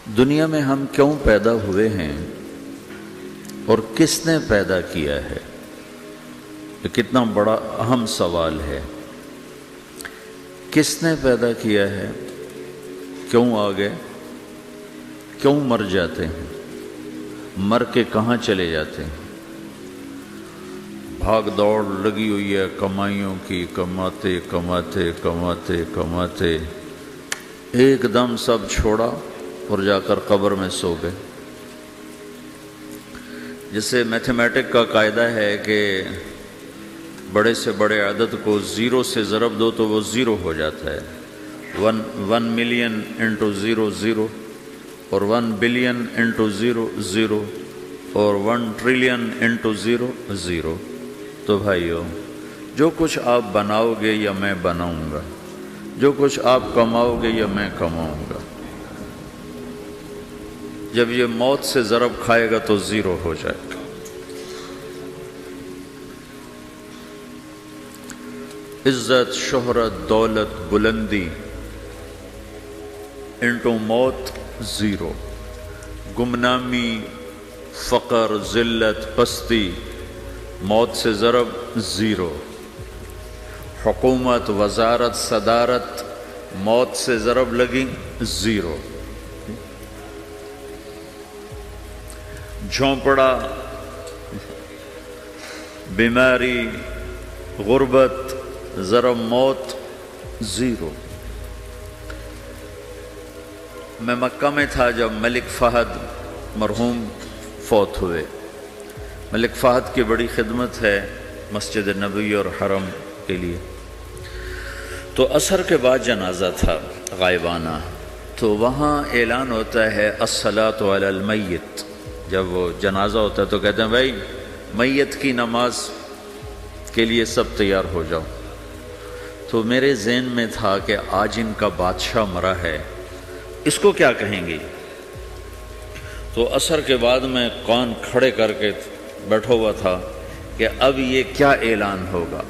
دنیا میں ہم کیوں پیدا ہوئے ہیں اور کس نے پیدا کیا ہے؟ یہ کتنا بڑا اہم سوال ہے۔ کس نے پیدا کیا ہے؟ کیوں آ گئے؟ کیوں مر جاتے ہیں؟ مر کے کہاں چلے جاتے ہیں؟ بھاگ دوڑ لگی ہوئی ہے کمائیوں کی، کماتے کماتے کماتے کماتے ایک دم سب چھوڑا اور جا کر قبر میں سو گئے۔ جسے میتھمیٹک کا قاعدہ ہے کہ بڑے سے بڑے عدد کو زیرو سے ضرب دو تو وہ زیرو ہو جاتا ہے۔ 1 ملین انٹو زیرو زیرو، اور 1 بلین انٹو زیرو زیرو، اور 1 ٹریلین انٹو زیرو زیرو۔ تو بھائیو، جو کچھ آپ بناؤ گے یا میں بناؤں گا، جو کچھ آپ کماؤ گے یا میں کماؤں گا، جب یہ موت سے ضرب کھائے گا تو زیرو ہو جائے گا۔ عزت، شہرت، دولت، بلندی انٹو موت زیرو، گمنامی، فقر، ذلت، پستی موت سے ضرب زیرو، حکومت، وزارت، صدارت موت سے ضرب لگی زیرو، جھونپڑا، بیماری، غربت ضرب موت زیرو۔ میں مکہ میں تھا جب ملک فہد مرحوم فوت ہوئے۔ ملک فہد کی بڑی خدمت ہے مسجد نبوی اور حرم کے لیے۔ تو عصر کے بعد جنازہ تھا غائبانہ، تو وہاں اعلان ہوتا ہے الصلاۃ علی المیت۔ جب وہ جنازہ ہوتا ہے تو کہتے ہیں بھائی میت کی نماز کے لیے سب تیار ہو جاؤ۔ تو میرے ذہن میں تھا کہ آج ان کا بادشاہ مرا ہے، اس کو کیا کہیں گے؟ تو عصر کے بعد میں کان کھڑے کر کے بیٹھا ہوا تھا کہ اب یہ کیا اعلان ہوگا۔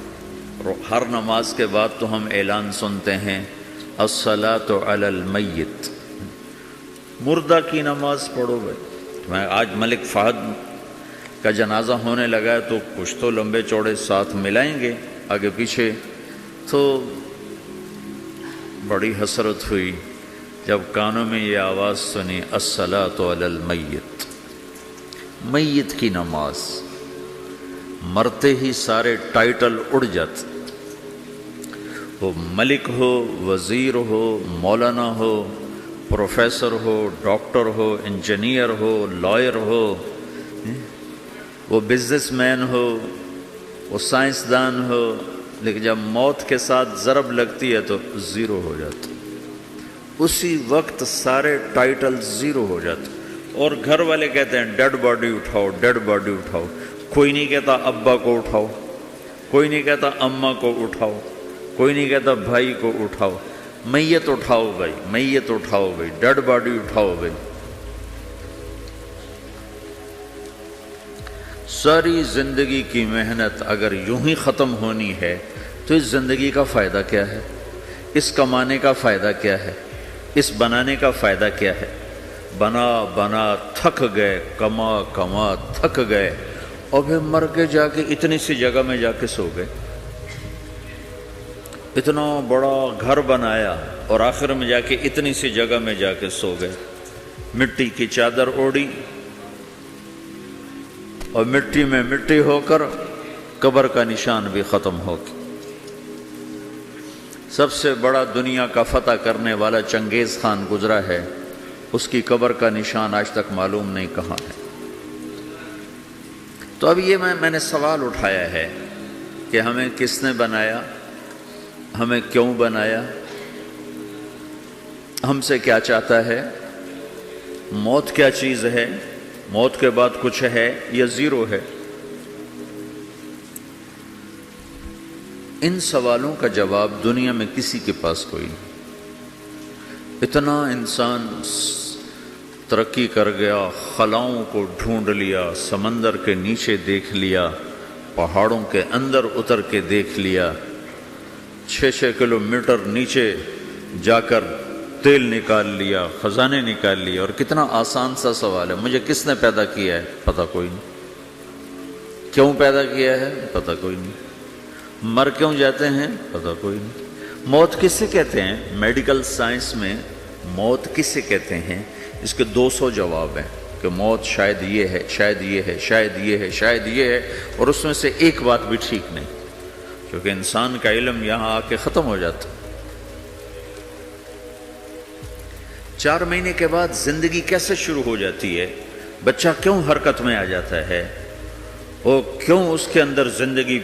ہر نماز کے بعد تو ہم اعلان سنتے ہیں الصلاۃ علی المیت، مردہ کی نماز پڑھو بھائی۔ میں آج ملک فہد کا جنازہ ہونے لگا ہے تو کچھ تو لمبے چوڑے ساتھ ملائیں گے آگے پیچھے۔ تو بڑی حسرت ہوئی جب کانوں میں یہ آواز سنی الصلاۃ علی المیت، میت کی نماز۔ مرتے ہی سارے ٹائٹل اڑ جاتے، وہ ملک ہو، وزیر ہو، مولانا ہو، پروفیسر ہو، ڈاکٹر ہو، انجینئر ہو، لائر ہو، وہ بزنس مین ہو، وہ سائنسدان ہو، لیکن جب موت کے ساتھ ضرب لگتی ہے تو زیرو ہو جاتا، اسی وقت سارے ٹائٹل زیرو ہو جاتے۔ اور گھر والے کہتے ہیں ڈیڈ باڈی اٹھاؤ، ڈیڈ باڈی اٹھاؤ۔ کوئی نہیں کہتا ابا کو اٹھاؤ، کوئی نہیں کہتا اماں کو اٹھاؤ، کوئی نہیں کہتا بھائی کو اٹھاؤ۔ میت اٹھاؤ بھائی، میت اٹھاؤ بھائی، ڈیڈ باڈی اٹھاؤ بھائی۔ ساری زندگی کی محنت اگر یوں ہی ختم ہونی ہے تو اس زندگی کا فائدہ کیا ہے؟ اس کمانے کا فائدہ کیا ہے؟ اس بنانے کا فائدہ کیا ہے؟ بنا بنا تھک گئے، کما کما تھک گئے، اور پھر مر کے جا کے اتنی سی جگہ میں جا کے سو گئے۔ اتنا بڑا گھر بنایا اور آخر میں جا کے اتنی سی جگہ میں جا کے سو گئے۔ مٹی کی چادر اوڑھی اور مٹی میں مٹی ہو کر قبر کا نشان بھی ختم ہو گیا۔ سب سے بڑا دنیا کا فتح کرنے والا چنگیز خان گزرا ہے، اس کی قبر کا نشان آج تک معلوم نہیں کہاں ہے۔ تو اب یہ میں نے سوال اٹھایا ہے کہ ہمیں کس نے بنایا، ہمیں کیوں بنایا، ہم سے کیا چاہتا ہے، موت کیا چیز ہے، موت کے بعد کچھ ہے یا زیرو ہے؟ ان سوالوں کا جواب دنیا میں کسی کے پاس کوئی نہیں۔ اتنا انسان ترقی کر گیا، خلاؤں کو ڈھونڈ لیا، سمندر کے نیچے دیکھ لیا، پہاڑوں کے اندر اتر کے دیکھ لیا، 6 کلومیٹر نیچے جا کر تیل نکال لیا، خزانے نکال لیے، اور کتنا آسان سا سوال ہے، مجھے کس نے پیدا کیا ہے؟ پتہ کوئی نہیں۔ کیوں پیدا کیا ہے؟ پتہ کوئی نہیں۔ مر کیوں جاتے ہیں؟ پتہ کوئی نہیں۔ موت کس سے کہتے ہیں؟ میڈیکل سائنس میں موت کس سے کہتے ہیں؟ اس کے 200 جواب ہیں کہ موت شاید یہ ہے، شاید یہ ہے، شاید یہ ہے، شاید یہ ہے، اور اس میں سے ایک بات بھی ٹھیک نہیں، کیونکہ انسان کا علم یہاں آ کے ختم ہو جاتا ہے۔ 4 مہینے کے بعد زندگی کیسے شروع ہو جاتی ہے؟ بچہ کیوں حرکت میں آ جاتا ہے؟ اور کیوں اس کے اندر زندگی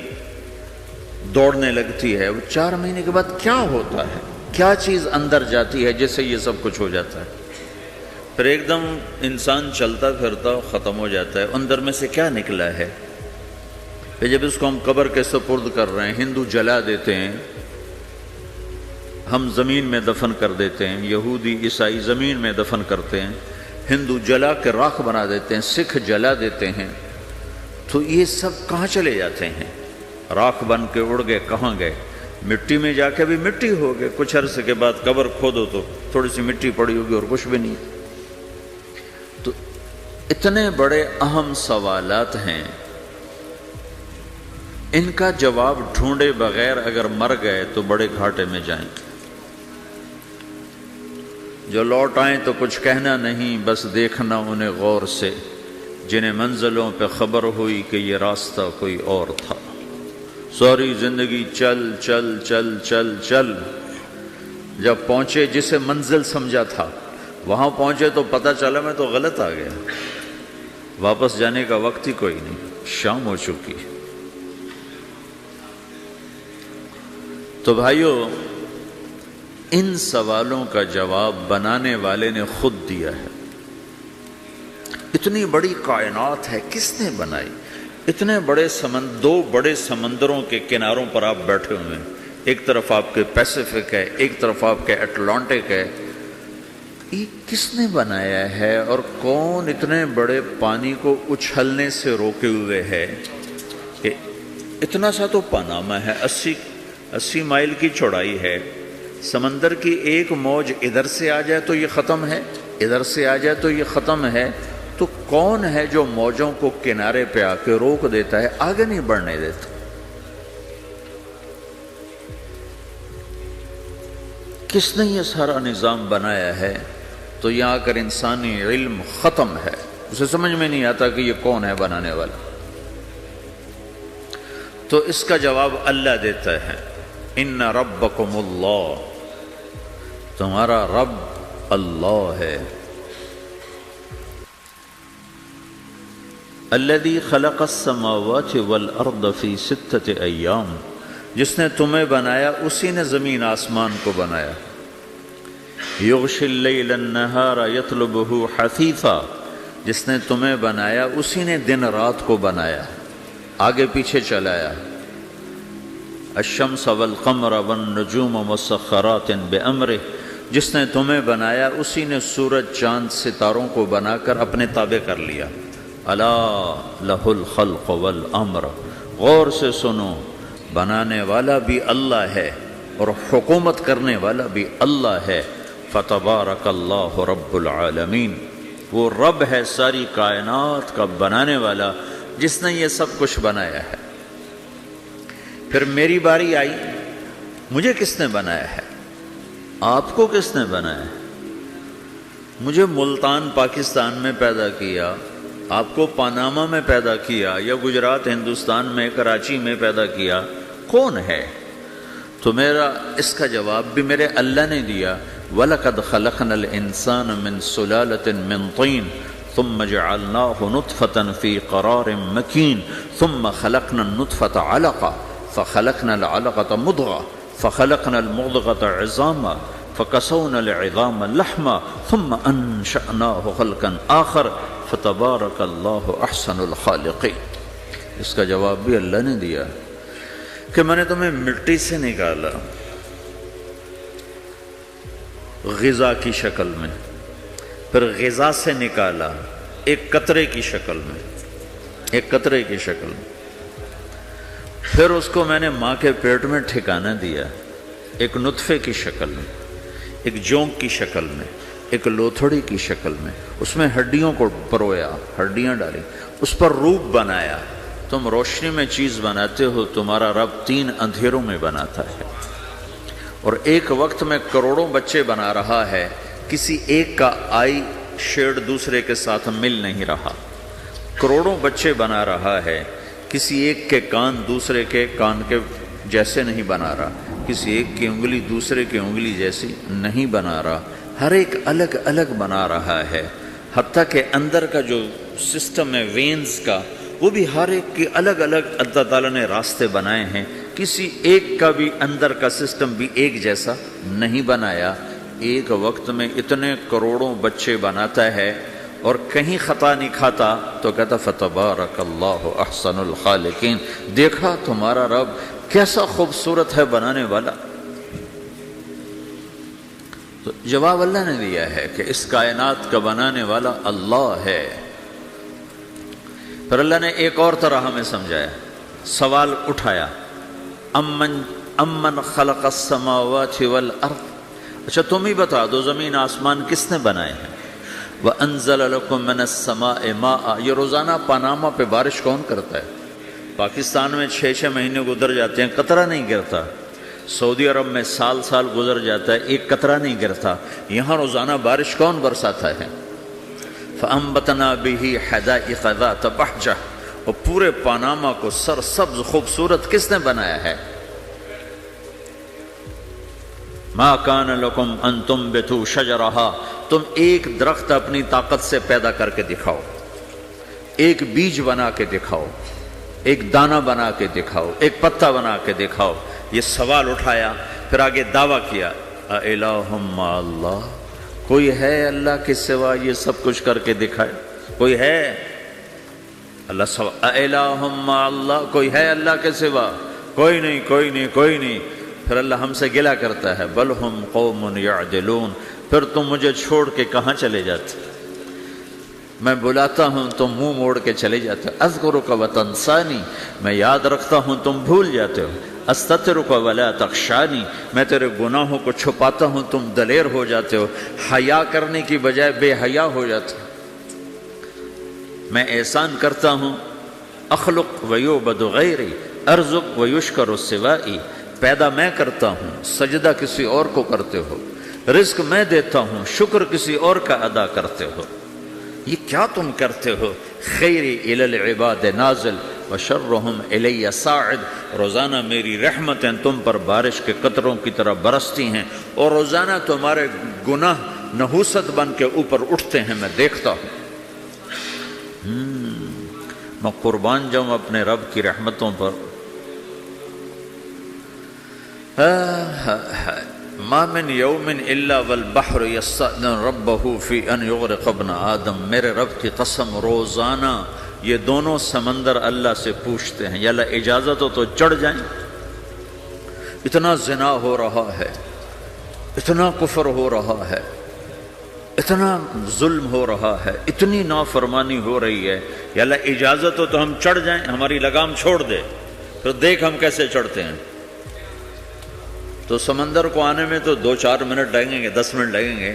دوڑنے لگتی ہے؟ وہ 4 مہینے کے بعد کیا ہوتا ہے؟ کیا چیز اندر جاتی ہے جس سے یہ سب کچھ ہو جاتا ہے؟ پھر ایک دم انسان چلتا پھرتا ختم ہو جاتا ہے، اندر میں سے کیا نکلا ہے؟ پھر جب اس کو ہم قبر کے سپرد کر رہے ہیں، ہندو جلا دیتے ہیں، ہم زمین میں دفن کر دیتے ہیں، یہودی عیسائی زمین میں دفن کرتے ہیں، ہندو جلا کے راکھ بنا دیتے ہیں، سکھ جلا دیتے ہیں، تو یہ سب کہاں چلے جاتے ہیں؟ راکھ بن کے اڑ گئے، کہاں گئے؟ مٹی میں جا کے بھی مٹی ہو گئے، کچھ عرصے کے بعد قبر کھودو تو تھوڑی سی مٹی پڑی ہوگی اور کچھ بھی نہیں۔ تو اتنے بڑے اہم سوالات ہیں، ان کا جواب ڈھونڈے بغیر اگر مر گئے تو بڑے گھاٹے میں جائیں گے۔ جو لوٹ آئیں تو کچھ کہنا نہیں، بس دیکھنا انہیں غور سے، جنہیں منزلوں پہ خبر ہوئی کہ یہ راستہ کوئی اور تھا۔ ساری زندگی چل چل چل چل چل، جب پہنچے جسے منزل سمجھا تھا وہاں پہنچے تو پتہ چلا میں تو غلط آ گیا، واپس جانے کا وقت ہی کوئی نہیں، شام ہو چکی۔ تو بھائیو، ان سوالوں کا جواب بنانے والے نے خود دیا ہے۔ اتنی بڑی کائنات ہے، کس نے بنائی؟ اتنے بڑے دو بڑے سمندروں کے کناروں پر آپ بیٹھے ہوئے ہیں، ایک طرف آپ کے پیسیفک ہے، ایک طرف آپ کے اٹلانٹک ہے، یہ کس نے بنایا ہے؟ اور کون اتنے بڑے پانی کو اچھلنے سے روکے ہوئے ہے کہ اتنا سا تو پاناما ہے، 80 مائل کی چوڑائی ہے، سمندر کی ایک موج ادھر سے آ جائے تو یہ ختم ہے، ادھر سے آ جائے تو یہ ختم ہے، تو کون ہے جو موجوں کو کنارے پہ آ کے روک دیتا ہے، آگے نہیں بڑھنے دیتا؟ کس نے یہ سارا نظام بنایا ہے؟ تو یہاں کر انسانی علم ختم ہے، اسے سمجھ میں نہیں آتا کہ یہ کون ہے بنانے والا۔ تو اس کا جواب اللہ دیتا ہے، ان ربکم اللہ، تمہارا رب اللہ ہے، الذی خلق السماوات والارض فی 6 ایام، جس نے تمہیں بنایا اسی نے زمین آسمان کو بنایا، یغشی اللیل النہار یطلبہ حثیثا، جس نے تمہیں بنایا اسی نے دن رات کو بنایا، آگے پیچھے چلایا، الشمس والقمر والنجوم مسخرات بامرہ، جس نے تمہیں بنایا اسی نے سورج چاند ستاروں کو بنا کر اپنے تابع کر لیا، الا لہ الخلق والامر، غور سے سنو، بنانے والا بھی اللہ ہے اور حکومت کرنے والا بھی اللہ ہے، فتبارک اللہ رب العالمین، وہ رب ہے ساری کائنات کا بنانے والا جس نے یہ سب کچھ بنایا ہے۔ پھر میری باری آئی، مجھے کس نے بنایا ہے؟ آپ کو کس نے بنایا ہے؟ مجھے ملتان پاکستان میں پیدا کیا، آپ کو پاناما میں پیدا کیا، یا گجرات ہندوستان میں کراچی میں پیدا کیا، کون ہے؟ تو میرا اس کا جواب بھی میرے اللہ نے دیا، وَلَقَدْ خَلَقْنَا الْإِنسَانَ مِنْ سُلَالَةٍ مِّن طِينٍ ثُمَّ جَعَلْنَاهُ نُطْفَةً فِي قَرَارٍ مَّكِينٍ ثُمَّ خَلَقْنَا النُّطْفَةَ عَلَقَةً فَخَلَقْنَا الْعَلَقَةَ مُضْغَةً فَخَلَقْنَا الْمُضْغَةَ عِظَامًا فَكَسَوْنَا الْعِظَامَ لَحْمًا ثُمَّ أَنشَأْنَاهُ خَلْقًا آخَرَ فَتَبَارَكَ اللَّهُ أَحْسَنُ الْخَالِقِينَ۔ اس کا جواب بھی اللہ نے دیا کہ میں نے تمہیں مٹی سے نکالا غذا کی شکل میں، پھر غذا سے نکالا ایک قطرے کی شکل میں، ایک قطرے کی شکل میں، پھر اس کو میں نے ماں کے پیٹ میں ٹھکانہ دیا ایک نطفے کی شکل میں، ایک جونک کی شکل میں، ایک لوتھڑی کی شکل میں، اس میں ہڈیوں کو پرویا، ہڈیاں ڈالی، اس پر روپ بنایا۔ تم روشنی میں چیز بناتے ہو، تمہارا رب 3 اندھیروں میں بناتا ہے، اور ایک وقت میں کروڑوں بچے بنا رہا ہے، کسی ایک کا آئی شیڈ دوسرے کے ساتھ مل نہیں رہا، کروڑوں بچے بنا رہا ہے، کسی ایک کے کان دوسرے کے کان کے جیسے نہیں بنا رہا، کسی ایک کی انگلی دوسرے کی انگلی جیسی نہیں بنا رہا، ہر ایک الگ الگ بنا رہا ہے، حتیٰ کہ اندر کا جو سسٹم ہے وینز کا، وہ بھی ہر ایک کی الگ الگ اللہ تعالیٰ نے راستے بنائے ہیں، کسی ایک کا بھی اندر کا سسٹم بھی ایک جیسا نہیں بنایا۔ ایک وقت میں اتنے کروڑوں بچے بناتا ہے اور کہیں خطا نہیں کھاتا، تو کہتا فتبارک اللہ احسن الخالقین، دیکھا تمہارا رب کیسا خوبصورت ہے بنانے والا۔ تو جواب اللہ نے دیا ہے کہ اس کائنات کا بنانے والا اللہ ہے۔ پھر اللہ نے ایک اور طرح ہمیں سمجھایا، سوال اٹھایا، امن خلق السماوات والارض، اچھا تم ہی بتا دو زمین آسمان کس نے بنائے ہیں؟ وَأَنزَلَ لَكُم مِّنَ السَّمَاءِ مَاءً، یہ روزانہ پاناما پہ بارش کون کرتا ہے؟ پاکستان میں 6 مہینے گزر جاتے ہیں، قطرہ نہیں گرتا، سعودی عرب میں سال گزر جاتا ہے، ایک قطرہ نہیں گرتا، یہاں روزانہ بارش کون برساتا ہے؟ فَأَنبَتْنَا بِهِ حَدَائِقَ ذَاتَ بَهْجَةٍ، اور پورے پاناما کو سرسبز خوبصورت کس نے بنایا ہے؟ مَا كَانَ لَكُمْ أَن تُنبِتُوا شَجَرَهَا، تم ایک درخت اپنی طاقت سے پیدا کر کے دکھاؤ، ایک بیج بنا کے دکھاؤ، ایک دانہ بنا کے دکھاؤ، ایک پتا بنا کے دکھاؤ۔ یہ سوال اٹھایا، پھر آگے دعویٰ کیا، اِلَٰهٌ مَّعَ اللَّهِ، کوئی ہے اللہ کے سوا یہ سب کچھ کر کے دکھائے؟ کوئی ہے؟ اللہ سوا اِلَٰهٌ مَّعَ اللَّهِ، کوئی ہے اللہ کے سوا؟ کوئی نہیں، کوئی نہیں، کوئی نہیں۔ پھر اللہ ہم سے گلہ کرتا ہے، بل ہم قوم یعدلون، پھر تم مجھے چھوڑ کے کہاں چلے جاتے؟ میں بلاتا ہوں تم منہ موڑ کے چلے جاتے ہو، اذکرک وتنسانی، میں یاد رکھتا ہوں تم بھول جاتے ہو، استترک ولا تخشانی، میں تیرے گناہوں کو چھپاتا ہوں تم دلیر ہو جاتے ہو، حیا کرنے کی بجائے بے حیا ہو جاتے ہو۔ میں احسان کرتا ہوں، اخلق ویعبد غیری، ارزق ویشکر سوائی، پیدا میں کرتا ہوں، سجدہ کسی اور کو کرتے ہو، رزق میں دیتا ہوں، شکر کسی اور کا ادا کرتے ہو، یہ کیا تم کرتے ہو؟ خیری الی العباد نازل وشرہم الی صاعد، روزانہ میری رحمتیں تم پر بارش کے قطروں کی طرح برستی ہیں، اور روزانہ تمہارے گناہ نحوست بن کے اوپر اٹھتے ہیں، میں دیکھتا ہوں۔ میں قربان جاؤں اپنے رب کی رحمتوں پر۔ ما من یوم الا والبحر یستأذن ربہ فی ان یغرق ابن آدم، میرے رب کی قسم روزانہ یہ دونوں سمندر اللہ سے پوچھتے ہیں، یا اللہ اجازت ہو تو چڑھ جائیں، اتنا زنا ہو رہا ہے، اتنا کفر ہو رہا ہے، اتنا ظلم ہو رہا ہے، اتنی نافرمانی ہو رہی ہے، یا اللہ اجازت ہو تو ہم چڑھ جائیں، ہماری لگام چھوڑ دے، پھر دیکھ ہم کیسے چڑھتے ہیں۔ تو سمندر کو آنے میں تو 2-4 منٹ لگیں گے، 10 منٹ لگیں گے۔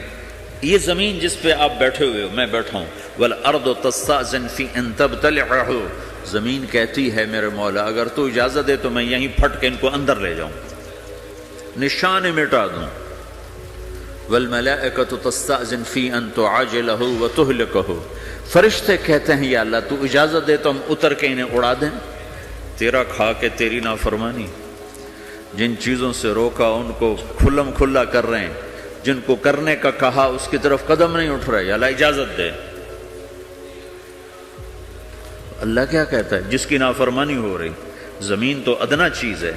یہ زمین جس پہ آپ بیٹھے ہوئے ہو، میں بیٹھا ہوں، وَالْأَرْضُ تَسْتَأْذِنُ فِي أَن تَبْتَلِعَهُ، زمین کہتی ہے میرے مولا اگر تو اجازت دے تو میں یہیں پھٹ کے ان کو اندر لے جاؤں، نشان مٹا دوں۔ وَالْمَلَائِكَةُ تَسْتَأْذِنُ فِي أَن تُعَاجِلَهُ وَتُهْلِكَهُ، فرشتے کہتے ہیں یا اللہ تو اجازت دے تو ہم اتر کے انہیں اڑا دیں، تیرا کھا کے تیری نافرمانی، جن چیزوں سے روکا ان کو کھلم کھلا کر رہے ہیں، جن کو کرنے کا کہا اس کی طرف قدم نہیں اٹھ رہے، یا اللہ اجازت دے۔ اللہ کیا کہتا ہے؟ جس کی نافرمانی ہو رہی، زمین تو ادنا چیز ہے،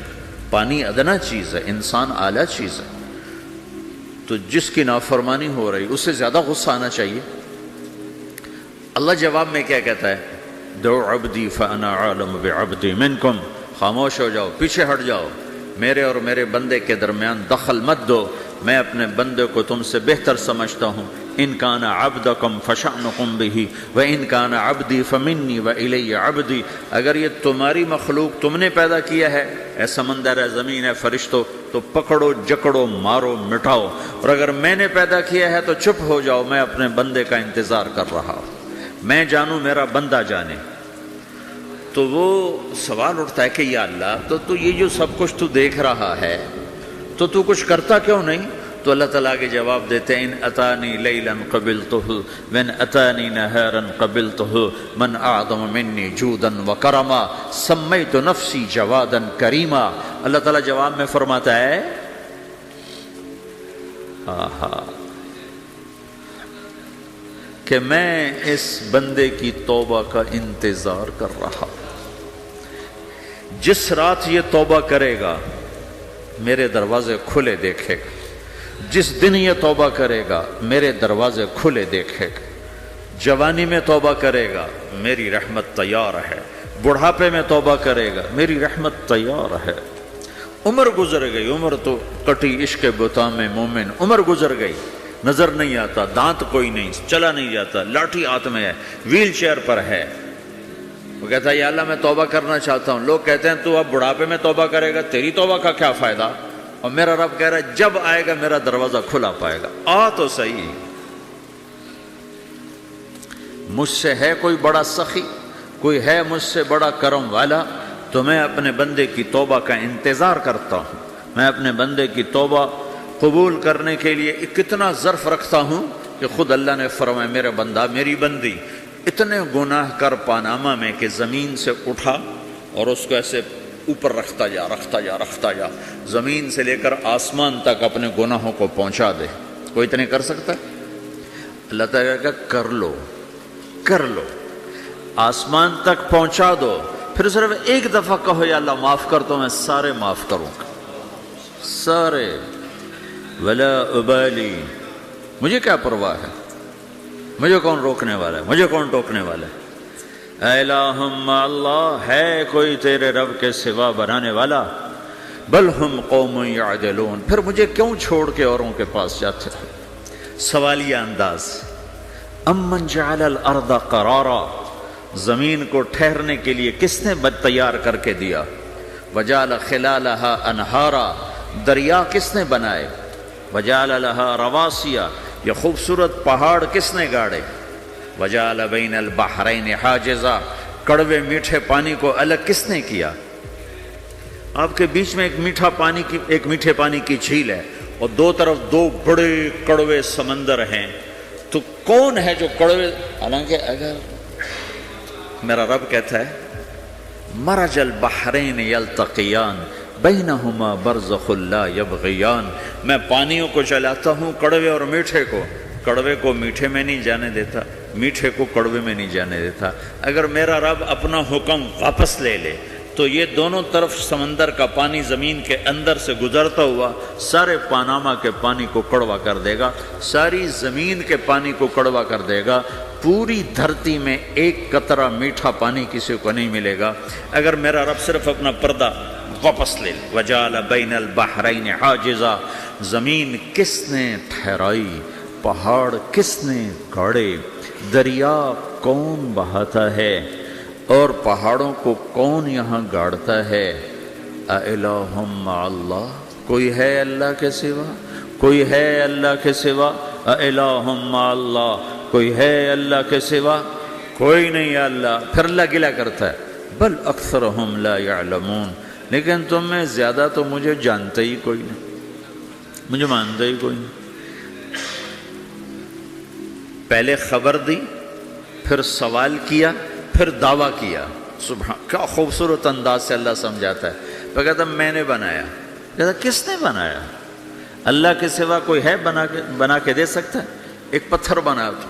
پانی ادنا چیز ہے، انسان اعلیٰ چیز ہے، تو جس کی نافرمانی ہو رہی اس سے زیادہ غصہ آنا چاہیے۔ اللہ جواب میں کیا کہتا ہے؟ دعو عبدی فانا عالم بعبدی منکم، خاموش ہو جاؤ، پیچھے ہٹ جاؤ، میرے اور میرے بندے کے درمیان دخل مت دو، میں اپنے بندے کو تم سے بہتر سمجھتا ہوں۔ ان کان عبدکم فشأنکم بہ وان کان عبدی فمنی والی عبدی، اگر یہ تمہاری مخلوق تم نے پیدا کیا ہے، اے سمندر ہے، زمین ہے، فرشتوں، تو پکڑو جکڑو مارو مٹاؤ، اور اگر میں نے پیدا کیا ہے تو چپ ہو جاؤ، میں اپنے بندے کا انتظار کر رہا ہوں، میں جانوں میرا بندہ جانے۔ تو وہ سوال اٹھتا ہے کہ یا اللہ، تو یہ جو سب کچھ تو دیکھ رہا ہے تو کچھ کرتا کیوں نہیں؟ تو اللہ تعالیٰ کے جواب دیتے ہیں ان اتانی لیلا قبلتہ وان اتانی نہارا قبلتہ من اعظم منی جودا وکرما سمیت نفسی جوادا کریما۔ اللہ تعالیٰ جواب میں فرماتا ہے کہ میں اس بندے کی توبہ کا انتظار کر رہا ہوں، جس رات یہ توبہ کرے گا میرے دروازے کھلے دیکھے گا، جس دن یہ توبہ کرے گا میرے دروازے کھلے دیکھے گا، جوانی میں توبہ کرے گا میری رحمت تیار ہے، بڑھاپے میں توبہ کرے گا میری رحمت تیار ہے۔ عمر گزر گئی، عمر تو کٹی عشق بتا میں مومن، عمر گزر گئی، نظر نہیں آتا، دانت کوئی نہیں، چلا نہیں جاتا، لاٹھی ہاتھ میں ہے، ویل چیئر پر ہے۔ وہ کہتا ہے یا اللہ میں توبہ کرنا چاہتا ہوں۔ لوگ کہتے ہیں تو اب بڑھاپے میں توبہ کرے گا، تیری توبہ کا کیا فائدہ؟ اور میرا رب کہہ رہا ہے جب آئے گا میرا دروازہ کھلا پائے گا، آ تو صحیح۔ مجھ سے ہے کوئی بڑا سخی، کوئی ہے مجھ سے بڑا کرم والا، تو میں اپنے بندے کی توبہ کا انتظار کرتا ہوں، میں اپنے بندے کی توبہ قبول کرنے کے لیے کتنا ظرف رکھتا ہوں کہ خود اللہ نے فرمایا میرا بندہ میری بندی اتنے گناہ کر پاناما میں کہ زمین سے اٹھا اور اس کو ایسے اوپر رکھتا جا، زمین سے لے کر آسمان تک اپنے گناہوں کو پہنچا دے۔ کوئی اتنے کر سکتا ہے؟ اللہ تعالیٰ کا کر لو، آسمان تک پہنچا دو، پھر صرف ایک دفعہ کہو یا اللہ معاف کر، تو میں سارے معاف کروں گا، سارے، ولا ابالی، مجھے کیا پرواہ ہے، مجھے کون روکنے والا ہے، مجھے کون ٹوکنے والا ہے۔ اے الہم اللہ، ہے کوئی تیرے رب کے سوا بنانے والا؟ بل ہم قوم یعدلون، پھر مجھے کیوں چھوڑ کے اوروں کے پاس جاتے ہیں؟ سوالیہ انداز۔ امن جعل الارض قرارا، زمین کو ٹھہرنے کے لیے کس نے تیار کر کے دیا؟ وجعل خلالہا انہارا، دریا کس نے بنائے؟ وجعل لہا رواسیا، یہ خوبصورت پہاڑ کس نے گاڑے؟ وجعل بین البحرین حاجزا، کڑوے میٹھے پانی کو الگ کس نے کیا؟ آپ کے بیچ میں ایک میٹھے پانی کی جھیل ہے اور دو طرف دو بڑے کڑوے سمندر ہیں، تو کون ہے جو کڑوے؟ حالانکہ اگر میرا رب کہتا ہے مرج البحرین یلتقیان بینہما برزخ لا یبغیان، میں پانیوں کو چلاتا ہوں، کڑوے اور میٹھے کو، کڑوے کو میٹھے میں نہیں جانے دیتا، میٹھے کو کڑوے میں نہیں جانے دیتا۔ اگر میرا رب اپنا حکم واپس لے لے تو یہ دونوں طرف سمندر کا پانی زمین کے اندر سے گزرتا ہوا سارے پاناما کے پانی کو کڑوا کر دے گا، ساری زمین کے پانی کو کڑوا کر دے گا، پوری دھرتی میں ایک قطرہ میٹھا پانی کسی کو نہیں ملے گا اگر میرا رب صرف اپنا پردہ واپس لے لے۔ وجعل بین البحرین حاجزا، زمین کس نے ٹھہرائی، پہاڑ کس نے گاڑے، دریا کون بہاتا ہے اور پہاڑوں کو کون یہاں گاڑتا ہے؟ اِلٰہٌ مع اللہ، کوئی ہے اللہ کے سوا؟ کوئی ہے اللہ کے سوا؟ اِلٰہٌ مع اللہ، کوئی ہے اللہ کے سوا؟ کوئی نہیں ہے اللہ۔ پھر اللہ گلہ کرتا ہے بل اکثرہم لا یعلمون، لیکن تم میں زیادہ تو مجھے جانتے ہی کوئی نہیں، مجھے مانتے ہی کوئی نہیں۔ پہلے خبر دی، پھر سوال کیا، پھر دعویٰ کیا۔ سبحان، کیا خوبصورت انداز سے اللہ سمجھاتا ہے۔ پھر کہتا میں نے بنایا، کہتا کس نے بنایا؟ اللہ کے سوا کوئی ہے بنا کے دے سکتا ہے؟ ایک پتھر بنا تو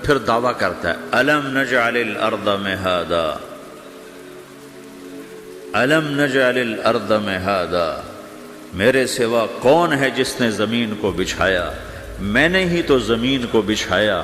پھر دعویٰ کرتا ہے الم نجعل الارض مہادا، الم نجعل الارض مہادا، میرے سوا کون ہے جس نے زمین کو بچھایا؟ میں نے ہی تو زمین کو بچھایا۔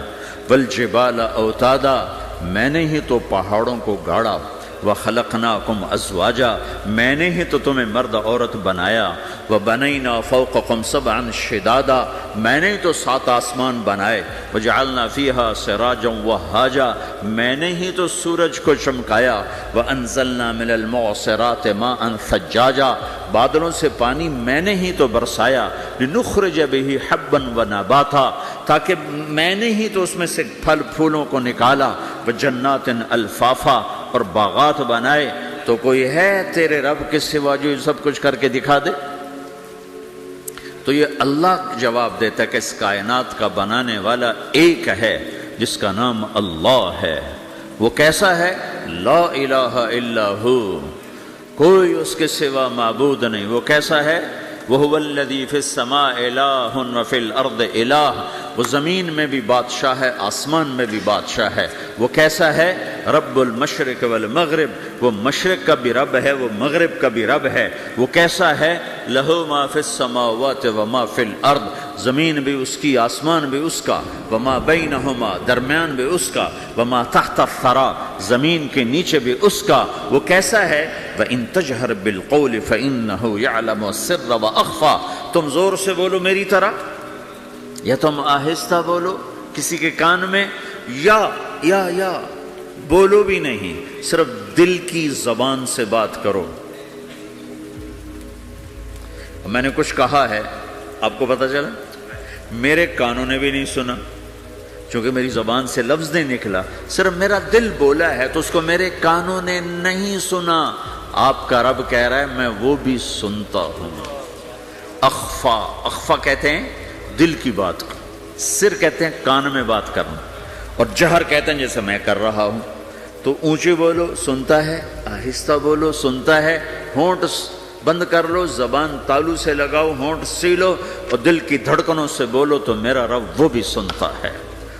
والجبال اوتادا، میں نے ہی تو پہاڑوں کو گاڑا۔ وَخَلَقْنَاكُمْ أَزْوَاجًا، میں نے ہی تو تمہیں مرد عورت بنایا، وَبَنَيْنَا فَوْقَكُمْ سَبْعًا شِدَادًا، میں نے ہی تو 7 آسمان بنائے، وَجَعَلْنَا فِيهَا سِرَاجًا وَهَّاجًا، میں نے ہی تو سورج کو چمکایا، وَأَنزَلْنَا مِنَ الْمُعْصِرَاتِ مَاءً ثَجَّاجًا، بادلوں سے پانی میں نے ہی تو برسایا، لِنُخْرِجَ بِهِ حَبًّا وَنَبَاتًا، تاکہ میں نے ہی تو اس میں سے پھل پھولوں کو نکالا، وَجَنَّاتٍ الْفَافًا، اور باغات بنائے۔ تو کوئی ہے تیرے رب کے سوا جو سب کچھ کر کے دکھا دے؟ تو یہ اللہ جواب دیتا ہے کہ اس کائنات کا بنانے والا ایک ہے جس کا نام اللہ ہے۔ وہ کیسا ہے؟ لا الہ الا ہو، کوئی اس کے سوا معبود نہیں۔ وہ کیسا ہے؟ وَهُوَ الَّذِي فِي السَّمَاءِ إِلَٰهٌ وَفِي الْأَرْضِ إِلَٰهٌ، وہ زمین میں بھی بادشاہ ہے، آسمان میں بھی بادشاہ ہے۔ وہ کیسا ہے؟ رب المشرق والمغرب، وہ مشرق کا بھی رب ہے، وہ مغرب کا بھی رب ہے۔ وہ کیسا ہے؟ لَهُ مَا فِي السَّمَاوَاتِ وَمَا فِي الْأَرْضِ، زمین بھی اس کی، آسمان بھی اس کا، وَمَا بَيْنَهُمَا، درمیان بھی اس کا، وَمَا تَحْتَ الثَّرَىٰ، زمین کے نیچے بھی اس کا۔ وہ کیسا ہے؟ وَإِن تَجْهَرْ بِالْقَوْلِ فَإِنَّهُ يَعْلَمُ السِّرَّ وَأَخْفَىٰ، تم زور سے بولو میری طرح، یا تم آہستہ بولو کسی کے کان میں، یا بولو بھی نہیں، صرف دل کی زبان سے بات کرو۔ میں نے کچھ کہا ہے، آپ کو پتہ چلا؟ میرے کانوں نے بھی نہیں سنا، چونکہ میری زبان سے لفظ نہیں نکلا، صرف میرا دل بولا ہے تو اس کو میرے کانوں نے نہیں سنا۔ آپ کا رب کہہ رہا ہے میں وہ بھی سنتا ہوں۔ اخفا، اخفا کہتے ہیں دل کی بات کو، سر کہتے ہیں کان میں بات کرنا، اور جہر کہتے ہیں جیسے میں کر رہا ہوں۔ تو اونچی بولو سنتا ہے، آہستہ بولو سنتا ہے، ہونٹ بند کر لو، زبان تالو سے لگاؤ، ہونٹ سیلو، اور دل کی دھڑکنوں سے بولو تو میرا رب وہ بھی سنتا ہے۔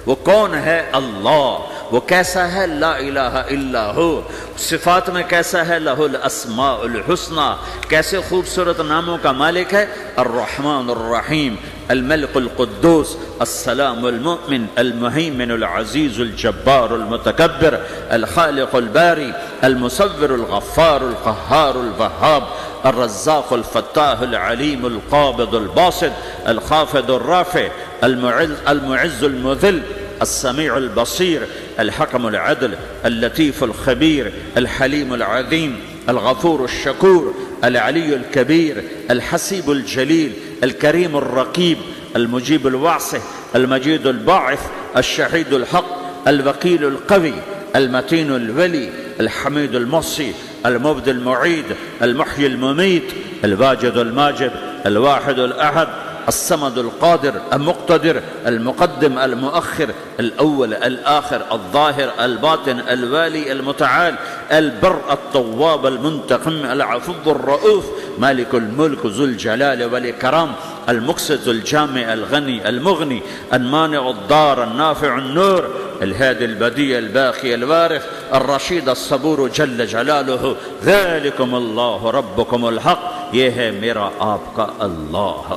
وہ کون ہے؟ اللہ۔ وہ کیسا ہے؟ لا الہ الا ہو۔ صفات میں کیسا ہے؟ لہ الاسماء الحسنی، کیسے خوبصورت ناموں کا مالک ہے؟ الرحمن الرحیم، الملک القدوس، السلام المؤمن، المہیمن العزیز الجبار المتکبر، الخالق الباری، المصور الغفار القہار الوہاب، الرزاق الفتاح العلیم القابض الباسط، الخافض الرافع، المعز المذل، السميع البصير، الحكم العدل، اللطيف الخبير، الحليم العظيم، الغفور الشكور، العلي الكبير، الحسيب الجليل، الكريم الرقيب، المجيب الواسع، المجيد الباعث، الشهيد الحق، الوكيل القوي، المتين الولي، الحميد المحصي، المبدي المعيد، المحيي المميت، الواجد الماجد، الواحد الأحد، الصمد القادر المقتدر، المقدم المؤخر، الأول الآخر، الظاهر الباطن، الوالي المتعال، البر التواب المنتقم، العفو الرؤوف، مالك الملك ذو الجلال والإكرام، المقسط الجامع الغني المغني، المانع الضار النافع النور، الهادي البديع الباقي الوارث، الرشيد الصبور جل جلاله، ذلكم الله ربكم الحق، یہ ہے میرا آپ کا اللہ۔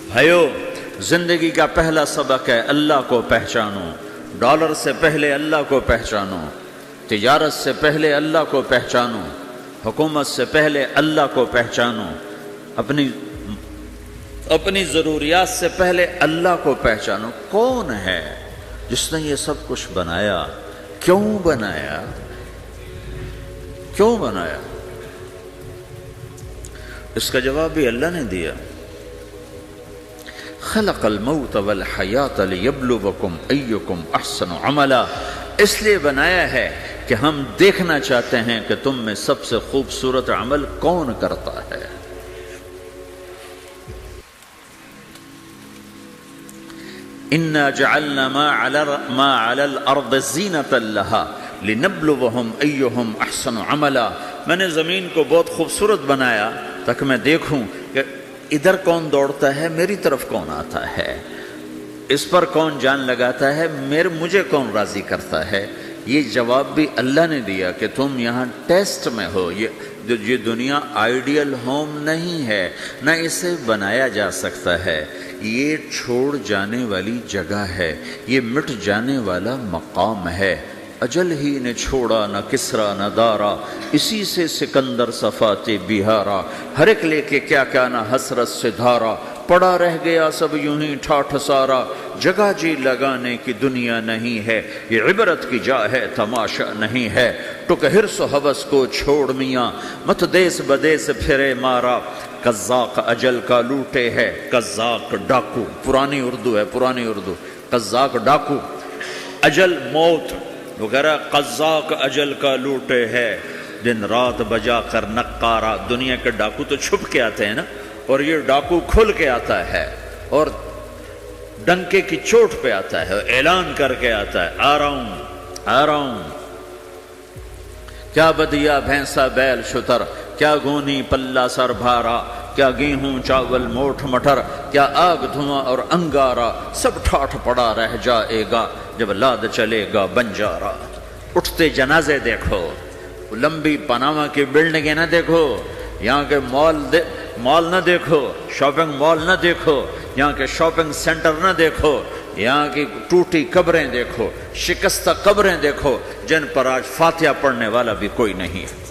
بھائیو، زندگی کا پہلا سبق ہے اللہ کو پہچانو۔ ڈالر سے پہلے اللہ کو پہچانو، تجارت سے پہلے اللہ کو پہچانو، حکومت سے پہلے اللہ کو پہچانو، اپنی ضروریات سے پہلے اللہ کو پہچانو۔ کون ہے جس نے یہ سب کچھ بنایا؟ کیوں بنایا؟ کیوں بنایا؟ اس کا جواب بھی اللہ نے دیا۔ خلق الموت والحیات لیبلوکم ایکم احسن عملا، اس لیے بنایا ہے کہ ہم دیکھنا چاہتے ہیں کہ تم میں سب سے خوبصورت عمل کون کرتا ہے۔ انا جعلنا ما علی الارض زینۃ لها لنبلوہم ایہم احسن عملا، میں نے زمین کو بہت خوبصورت بنایا تاکہ میں دیکھوں کہ ادھر کون دوڑتا ہے، میری طرف کون آتا ہے، اس پر کون جان لگاتا ہے، مجھے کون راضی کرتا ہے۔ یہ جواب بھی اللہ نے دیا کہ تم یہاں ٹیسٹ میں ہو، یہ یہ دنیا آئیڈیل ہوم نہیں ہے، نہ اسے بنایا جا سکتا ہے، یہ چھوڑ جانے والی جگہ ہے، یہ مٹ جانے والا مقام ہے۔ اجل ہی نے چھوڑا نہ کسرا نہ دارا، اسی سے سکندر صفات بہارا، ہر ایک لے کے کیا کیا نہ حسرت سے دھارا، پڑا رہ گیا سب یوں ہی ٹھاٹھ سارا، جگہ جی لگانے کی دنیا نہیں ہے، یہ عبرت کی جا ہے تماشا نہیں ہے، ٹک حرص و ہوس کو چھوڑ میاں، مت دیس بدیس پھرے مارا، قزاق اجل کا لوٹے ہے، قزاق ڈاکو، پرانی اردو ہے، پرانی اردو، قزاق ڈاکو، اجل موت وغیرہ، قزاق اجل کا لوٹے ہے، دن رات بجا کر نقارا، دنیا کے ڈاکو تو چھپ کے آتے ہیں نا، اور یہ ڈاکو کھل کے آتا ہے اور ڈنکے کی چوٹ پہ آتا ہے، اعلان کر کے آتا ہے، آ رہا ہوں آ رہا ہوں، کیا بدیا بھینسا بیل شتر، کیا گونی پلہ سر بھارا، کیا گیہوں چاول موٹھ مٹر، کیا آگ دھواں اور انگارا، سب ٹھاٹھ پڑا رہ جائے گا جب لاد چلے گا بنجارا۔ اٹھتے جنازے دیکھو، لمبی پاناما کی بلڈنگیں نہ دیکھو، یہاں کے مال نہ دیکھو، شاپنگ مال نہ دیکھو، یہاں کے شاپنگ سینٹر نہ دیکھو، یہاں کی ٹوٹی قبریں دیکھو، شکستہ قبریں دیکھو، جن پر آج فاتحہ پڑھنے والا بھی کوئی نہیں ہے۔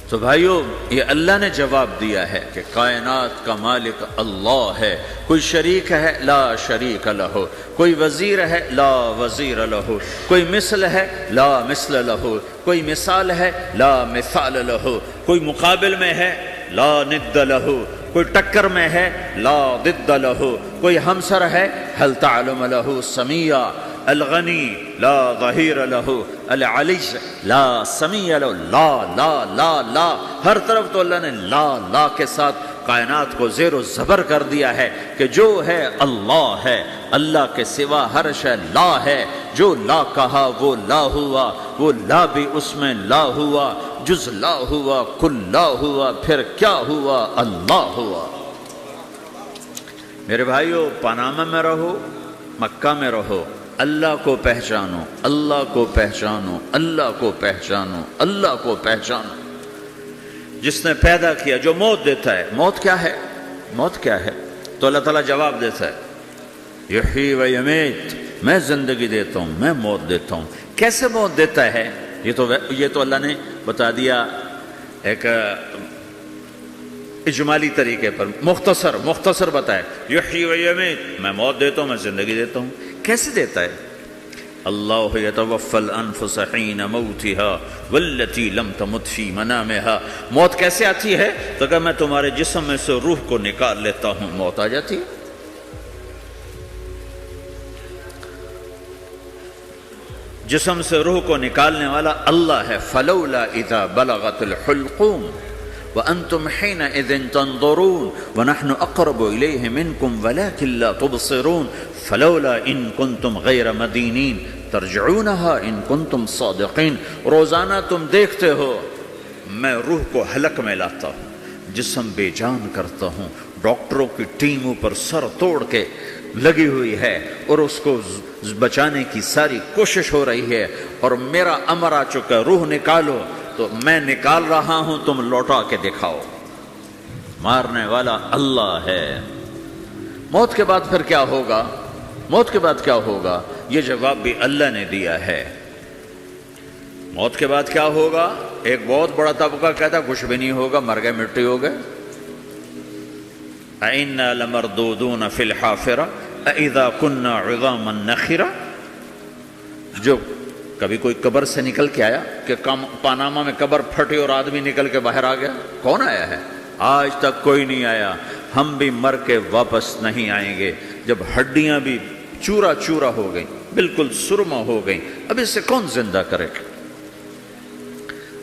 تو بھائیو، یہ اللہ نے جواب دیا ہے کہ کائنات کا مالک اللہ ہے، کوئی شریک ہے لا شریک لہو، کوئی وزیر ہے لا وزیر لہو، کوئی مثل ہے لا مثل لہو، کوئی مثال ہے لا مثال لہو، کوئی مقابل میں ہے لا ند لہو، کوئی ٹکر میں ہے لا ضد لہو، کوئی ہمسر ہے هل تعلم لہو سمیہ، الغنی لا ظہیر لہو، العلی لا سمیع لہو، لا لا لا لا، ہر طرف تو اللہ نے لا لا کے ساتھ کائنات کو زیر و زبر کر دیا ہے کہ جو ہے اللہ ہے، اللہ کے سوا ہر شے لا ہے، جو لا کہا وہ لا ہوا، وہ لا بھی اس میں لا ہوا، جز لا ہوا کل لا ہوا، پھر کیا ہوا؟ اللہ ہوا۔ میرے بھائیو، پاناما میں رہو، مکہ میں رہو، اللہ کو پہچانو، اللہ کو پہچانو، اللہ کو پہچانو، اللہ کو پہچانو۔ جس نے پیدا کیا، جو موت دیتا ہے، موت کیا ہے؟ موت کیا ہے؟ تو اللہ تعالیٰ جواب دیتا ہے، یحیی و یمیت، میں زندگی دیتا ہوں، میں موت دیتا ہوں۔ کیسے موت دیتا ہے؟ یہ تو اللہ نے بتا دیا ایک اجمالی طریقے پر، مختصر بتائے، یحیی و یمیت، میں موت دیتا ہوں، میں زندگی دیتا ہوں۔ کیسے دیتا ہے؟ اللہ یتوفی الانفس حین موتها والتی لم تمت فی منامها۔ موت کیسے آتی ہے؟ تو کہ میں تمہارے جسم میں سے روح کو نکال لیتا ہوں، موت آ جاتی ہے۔ جسم سے روح کو نکالنے والا اللہ ہے۔ فلولا اذا بلغت الحلقوم وانتم حينئذ تنظرون ونحن اقرب اليه منكم ولكن لا تبصرون فلولا ان كنتم غير مدينين ترجعونها ان كنتم صادقين۔ روزانہ تم دیکھتے ہو میں روح کو حلق میں لاتا ہوں، جسم بے جان کرتا ہوں، ڈاکٹروں کی ٹیم اوپر سر توڑ کے لگی ہوئی ہے اور اس کو بچانے کی ساری کوشش ہو رہی ہے، اور میرا امر آ چکا، روح نکالو، تو میں نکال رہا ہوں، تم لوٹا کے دکھاؤ۔ مارنے والا اللہ ہے۔ موت کے بعد پھر کیا ہوگا؟ موت کے بعد کیا ہوگا؟ یہ جواب بھی اللہ نے دیا ہے۔ موت کے بعد کیا ہوگا؟ ایک بہت بڑا طبقہ کہتا کچھ بھی نہیں ہوگا، مر گئے، مٹی ہو گئے۔ اِنَّا لَمَرْدُودُونَ فِي الْحَافِرَةِ اَإِذَا كُنَّا عِظَامًا نَخِرَةً۔ جو کبھی کوئی قبر سے نکل کے آیا کہ پاناما میں قبر پھٹی اور آدمی نکل کے باہر آ گیا؟ کون آیا ہے؟ آج تک کوئی نہیں آیا۔ ہم بھی مر کے واپس نہیں آئیں گے۔ جب ہڈیاں بھی چورا چورا ہو گئیں، بالکل سرما ہو گئیں، اب اس سے کون زندہ کرے گا؟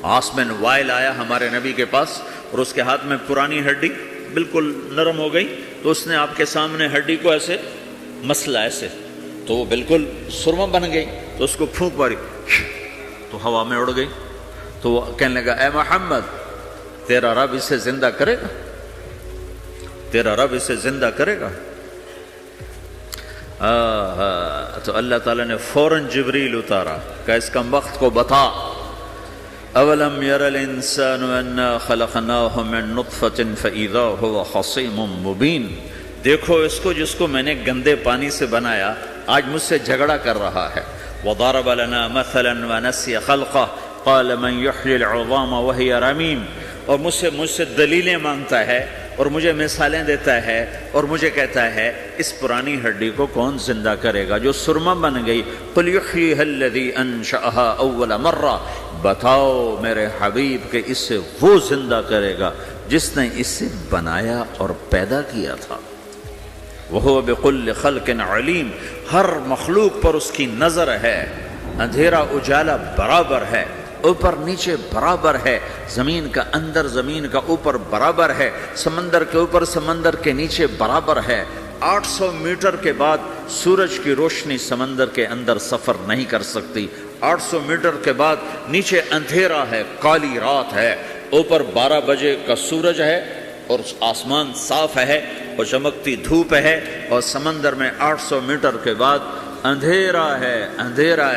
عاص بن وائل آیا ہمارے نبی کے پاس اور اس کے ہاتھ میں پرانی ہڈی بالکل نرم ہو گئی، تو اس نے آپ کے سامنے ہڈی کو ایسے مسلا، ایسے، تو وہ بالکل سرما بن گئی، تو اس کو پھونک ماری تو ہوا میں اڑ گئی۔ تو وہ کہنے لگا، اے محمد، تیرا رب اسے زندہ کرے گا؟ تیرا رب اسے زندہ کرے گا؟ تو اللہ تعالیٰ نے فوراً جبریل اتارا کہ اس کم وقت کو بتا، اولم یر الانسان انا خلقناہ من نطفۃ فاذا هو خصیم مبین، دیکھو اس کو جس کو میں نے گندے پانی سے بنایا آج مجھ سے جھگڑا کر رہا ہے۔ وضرب لنا مثلا ونسی خلقہ قال من یحیی العظام وہی رمیم، اور مجھ سے دلیلیں مانگتا ہے اور مجھے مثالیں دیتا ہے اور مجھے کہتا ہے اس پرانی ہڈی کو کون زندہ کرے گا جو سرما بن گئی۔ قل یحییھا الذی انشأھا اول مرہ، بتاؤ میرے حبیب کہ اسے وہ زندہ کرے گا جس نے اسے بنایا اور پیدا کیا تھا۔ وہو بکل خلق علیم، ہر مخلوق پر اس کی نظر ہے، اندھیرا اجالا برابر ہے، اوپر نیچے برابر ہے، زمین کا اندر زمین کا اوپر برابر ہے، سمندر کے اوپر سمندر کے نیچے برابر ہے۔ 800 میٹر کے بعد سورج کی روشنی سمندر کے اندر سفر نہیں کر سکتی، 800 میٹر کے بعد نیچے اندھیرا ہے، کالی رات ہے، اوپر 12 بجے کا سورج ہے اور آسمان صاف ہے اور چمکتی دھوپ ہے، اور سمندر میں 800 میٹر کے بعد اندھیرا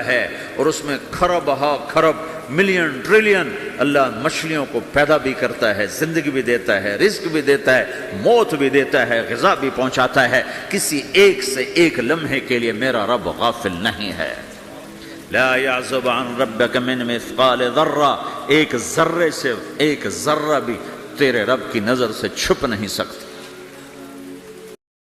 ہے اور اس میں کھرب ہا کھرب ملین ٹریلین اللہ مچھلیوں کو پیدا بھی کرتا ہے، زندگی بھی دیتا ہے، رزق بھی دیتا ہے، موت بھی دیتا ہے، غذا بھی پہنچاتا ہے۔ کسی ایک سے ایک لمحے کے لیے میرا رب غافل نہیں ہے۔ لا يعزب عن ربك من مثقال ذرہ، ایک ذرے سے ایک ذرہ بھی تیرے رب کی نظر سے چھپ نہیں سکتا۔